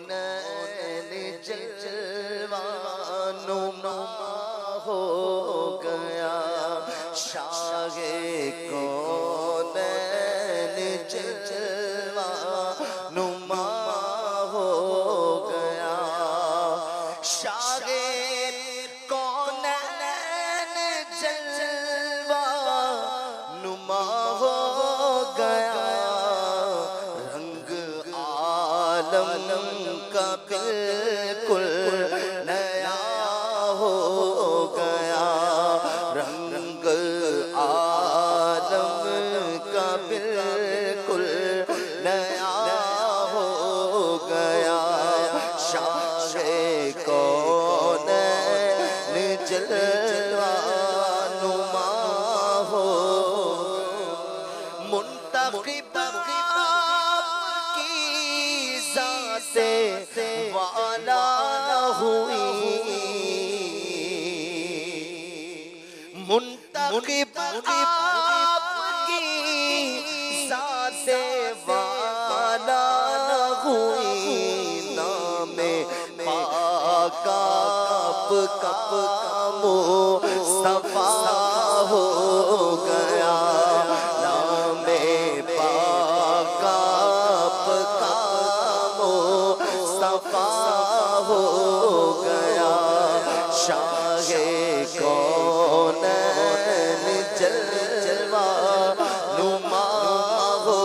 کونین جلوہ نما ہو گیا شاہ کونین جلوہ نما ہو گیا شاہ کونین جلوہ نما ہو گیا رنگ عالم کا بالکل نیا ہو گیا رنگ عالم کا بالکل نیا ہو گیا شاہ کونین جلوہ نما ہو منتخب کی ذات والا ہوئی منتخب کی ذات والا ہوئی نام پاک کپ کپ مصطفیٰ ہو گیا نام پاک کپ کپ مصطفیٰ ہو گیا شاہ کونین جلوہ نما ہو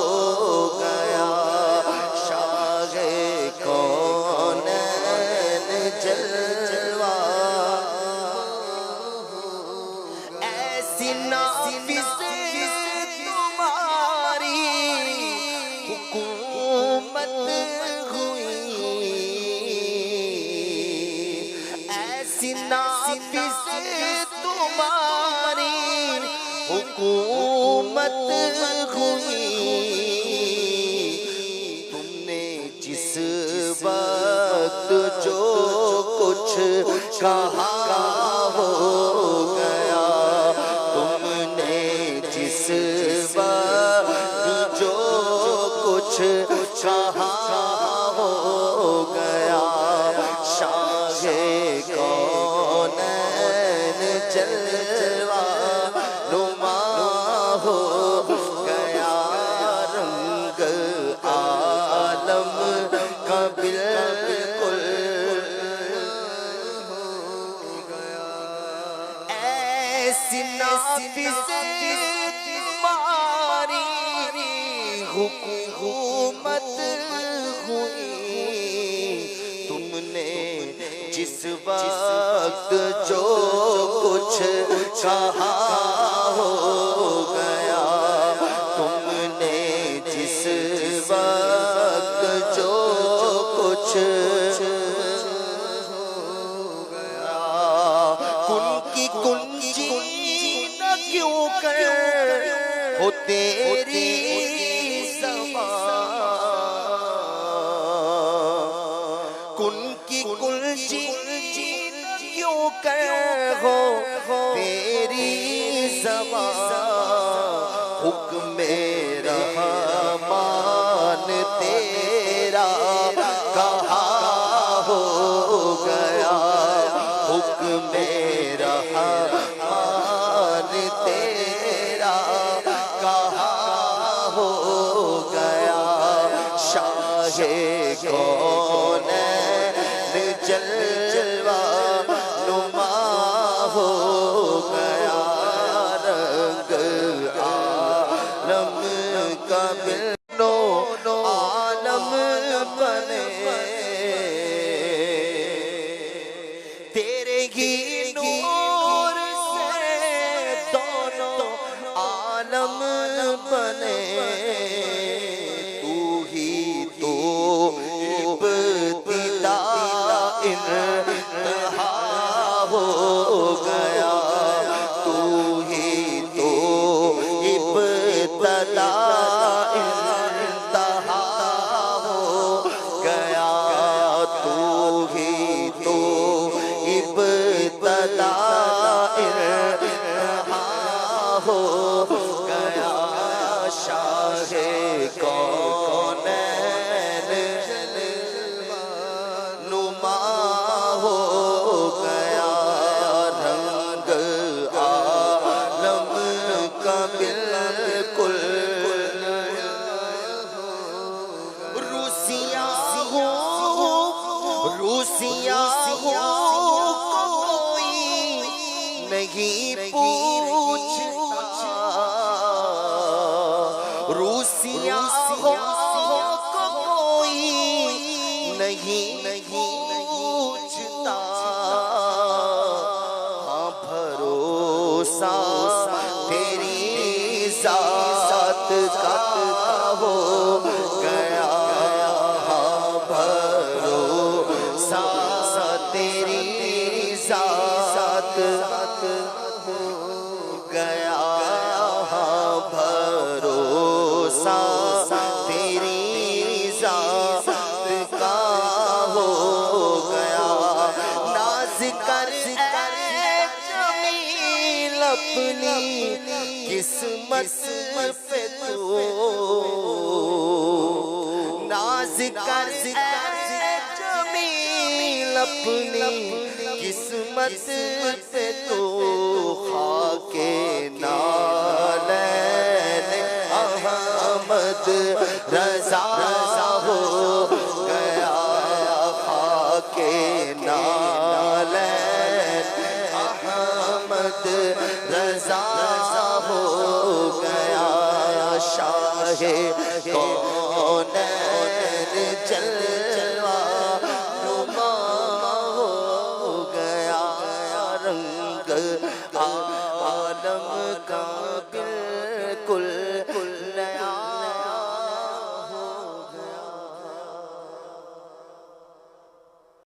گیا شاہ کونین جلوہ ایسی نافذ تمہاری حکومت ہوئی ایسی نافذ تمہاری حکومت ہوئی تم نے جس وقت جو کچھ کہا ہو گیا تم نے جس وقت جو کچھ کہا ہو گیا شاہ کونین جلوہ نما ہو گیا رنگ عالم کا بالکل ایسی نافذ تمہاری حکومت ہوئی تم نے جس وقت جو کچھ کہا ہو گیا تم نے جس وقت جو کچھ گیا کن کی کنجی نہ کیوں کر ہو تیری زبان کن کی کنجی کیوں کر ہو تیری زبان حکم رحمان تیرا کہا ہو گیا حکم رحمان تیرا کہا ہو گیا شاہ کونین جلوہ نما ہو گیا رنگ عالم کا بنو عالم بنے تیرے ہی نور سے دونوں عالم بنے تو ہی تو ابتدا انتہا ہو گیا تو ہی تو ابتدا انتہا ہو گیا روسیاہوں کو کوئی نہیں پوچھتا، روسیاہوں کو کوئی نہیں پوچھتا، ہاں بھروسہ تیری ذات کا ہو گیا، ہاں بھروسہ تیری ذات ہو گیا، ہاں بھروسہ تیری ذات کا ہو گیا، ناز کر اے جمیل اپنی قسمت پہ تو، ناز کر اے جمیل اپنی قسمت پہ تو، خاک نالین احمد رضا